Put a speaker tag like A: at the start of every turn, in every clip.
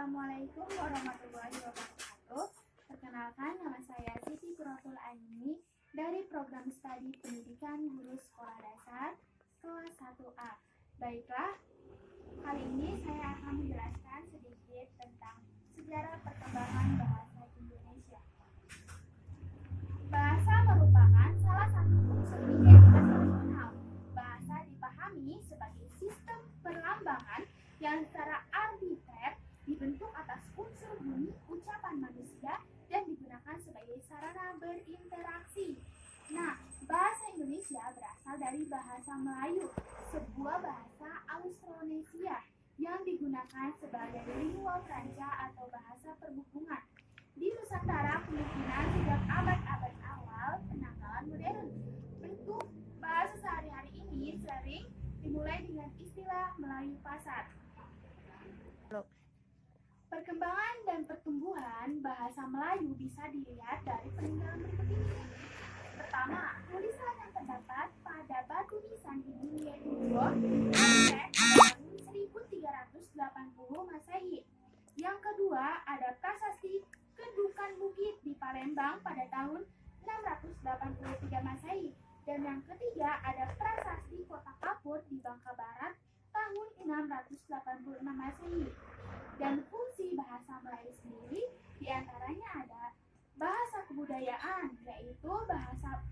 A: Assalamualaikum warahmatullahi wabarakatuh. Perkenalkan, nama saya Siti Quratul Aini dari Program Studi Pendidikan Guru Sekolah Dasar kelas 1A. Baiklah, kali ini saya akan menjelaskan sedikit tentang sejarah perkembangan bahasa Indonesia. Bahasa merupakan salah satu unsur identitas nasional. Bahasa dipahami sebagai sistem perlambangan yang secara arbiter dibentuk atas unsur bunyi ucapan manusia dan digunakan sebagai sarana berinteraksi. Nah, bahasa Indonesia berasal dari bahasa Melayu, sebuah bahasa Austronesia yang digunakan sebagai lingua franca atau bahasa perhubungan di Nusantara kemungkinan sejak abad-abad awal penanggalan modern. Bentuk bahasa sehari-hari ini sering dimulai dengan istilah Melayu pasar. Perkembangan dan pertumbuhan bahasa Melayu bisa dilihat dari peninggalan berikut ini. Pertama, tulisan yang terdapat pada batu nisan di Dunia Timur Aceh tahun 1380 Masehi. Yang kedua, ada prasasti Kedukan Bukit di Palembang pada tahun 683 Masehi. Dan yang ketiga, ada prasasti Kota Kapur di Bangka Barat tahun 686 Masehi. Dan fungsi bahasa Melayu sendiri diantaranya ada bahasa kebudayaan, yaitu bahasa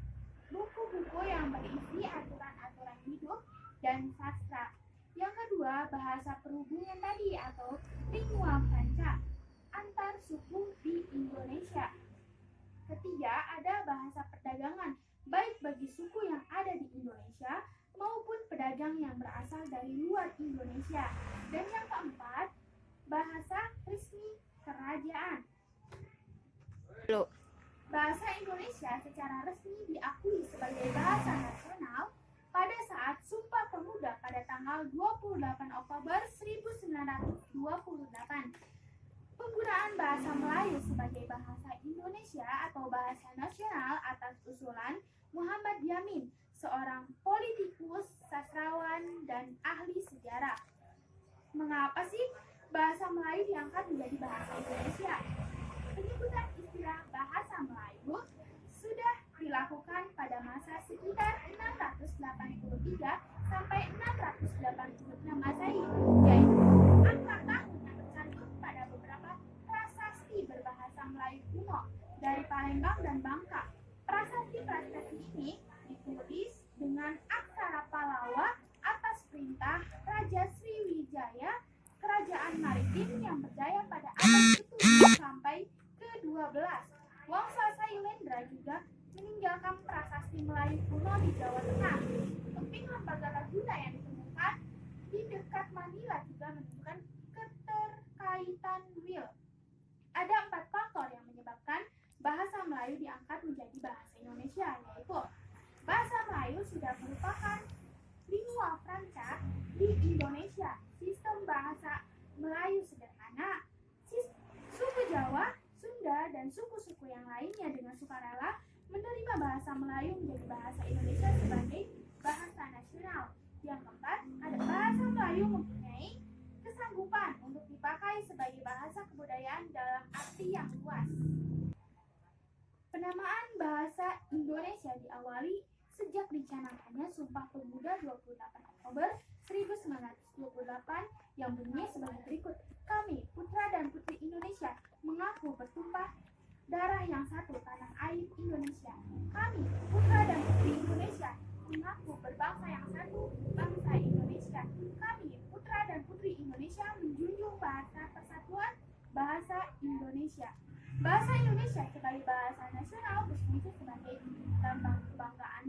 A: buku-buku yang berisi aturan-aturan hidup dan sastra. Yang kedua, bahasa perhubungan tadi atau lingua franca antar suku di Indonesia. Ketiga, ada bahasa perdagangan, baik bagi suku yang ada di Indonesia maupun pedagang yang berasal dari luar Indonesia. Dan yang keempat, bahasa resmi kerajaan. Bahasa Indonesia secara resmi diakui sebagai bahasa nasional pada saat Sumpah Pemuda pada tanggal 28 Oktober 1928. Penggunaan bahasa Melayu sebagai bahasa Indonesia atau bahasa nasional atas usulan Muhammad Yamin, seorang politikus, sastrawan, dan ahli sejarah. Mengapa sih bahasa Melayu diangkat menjadi bahasa Indonesia? Penyebutan istilah bahasa Melayu sudah dilakukan pada masa sekitar 683 sampai 686 Masehi, yaitu angka tahun yang tercantum pada beberapa prasasti berbahasa Melayu kuno dari Palembang dan Bangka. Prasasti-prasasti ini ditulis dengan aksara Pallawa atas perintah Raja Sriwijaya, kerajaan maritim yang berjaya pada abad ke-7 sampai ke-12. Wangsa Sailendra juga meninggalkan prasasti Melayu kuno di Jawa Tengah. Keping lembaga Laguna yang ditemukan di dekat Manila juga menunjukkan keterkaitan Wil. Ada 4 faktor yang menyebabkan bahasa Melayu diangkat menjadi bahasa Indonesia, yaitu bahasa Melayu sudah merupakan lingua franca di Indonesia. Sistem bahasa Melayu sederhana. Suku Jawa, Sunda, dan suku-suku yang lainnya dengan sukarela menerima bahasa Melayu menjadi bahasa Indonesia sebagai bahasa nasional. Yang keempat, ada bahasa Melayu mempunyai kesanggupan untuk dipakai sebagai bahasa kebudayaan dalam arti yang luas. Penamaan bahasa Indonesia diawali sejak dicanangkannya Sumpah Pemuda 28 Oktober 1928 yang bunyinya sebagai berikut. Kami, putra dan putri Indonesia, mengaku bertumpah darah yang satu tanah air Indonesia. Kami, putra dan putri Indonesia, mengaku berbangsa yang satu bangsa Indonesia. Kami, putra dan putri Indonesia, menjunjung bahasa persatuan bahasa Indonesia. Bahasa Indonesia sebagai bahasa nasional berfungsi sebagai lambang kebanggaan,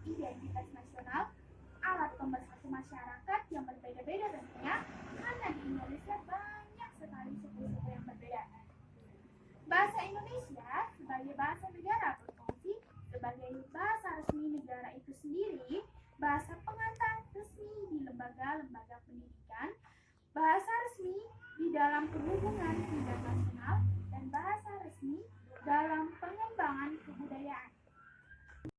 A: identitas nasional, alat pemersatu masyarakat yang berbeda-beda tentunya, karena di Indonesia banyak sekali suku-suku yang berbeda. Bahasa Indonesia sebagai bahasa negara berfungsi sebagai bahasa resmi negara itu sendiri, bahasa pengantar resmi di lembaga-lembaga pendidikan, bahasa resmi di dalam perhubungan internasional,